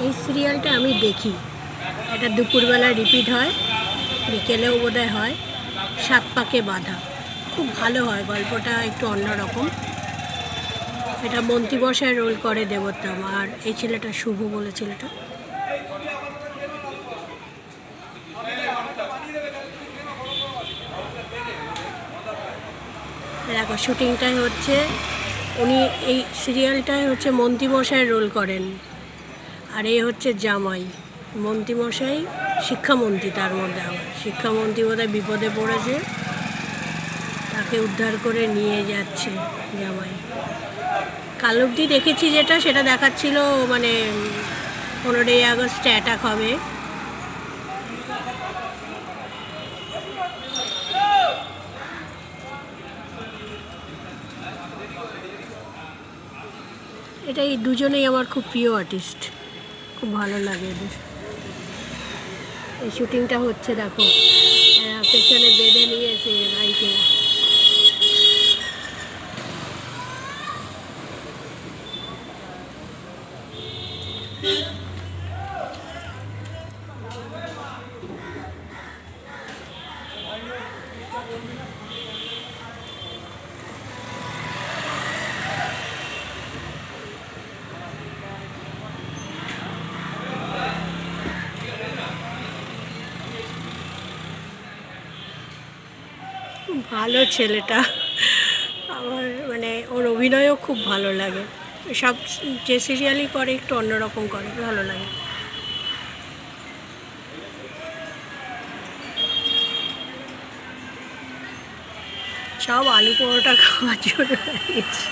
এই সিরিয়ালটা আমি দেখি, এটা দুপুরবেলা রিপিট হয়, বিকেলেও বোধহয় হয়। সাত পাকে বাঁধা খুব ভালো হয়, গল্পটা একটু অন্যরকম। এটা মন্ত্রীমশাই রোল করে দেবোত্তম, আর এই ছেলেটা শুভ বলে ছেলেটা। দেখো শুটিংটাই হচ্ছে, উনি এই সিরিয়ালটায় হচ্ছে মন্ত্রীমশাই রোল করেন, আর এই হচ্ছে জামাই। মন্ত্রীমশাই শিক্ষামন্ত্রী, তার মধ্যে আবার শিক্ষামন্ত্রী বোধহয় বিপদে পড়েছে, তাকে উদ্ধার করে নিয়ে যাচ্ছে জামাই। কাল অবধি দেখেছি যেটা, সেটা দেখাচ্ছিল মানে 15ই আগস্টে অ্যাটাক হবে। এটা এই দুজনেই আমার খুব প্রিয় আর্টিস্ট, খুব ভালো লাগে এদের। এই শুটিংটা হচ্ছে দেখো, পেছনে বেঁধে নিয়েছে ভাইকে। ভালো ছেলেটা, আমার মানে ওর অভিনয়ও খুব ভালো লাগে। সব যে সিরিয়ালই করে একটু অন্যরকম করে, ভালো লাগে। সব আলু পরোটা খাওয়ার জন্য দাঁড়িয়েছে।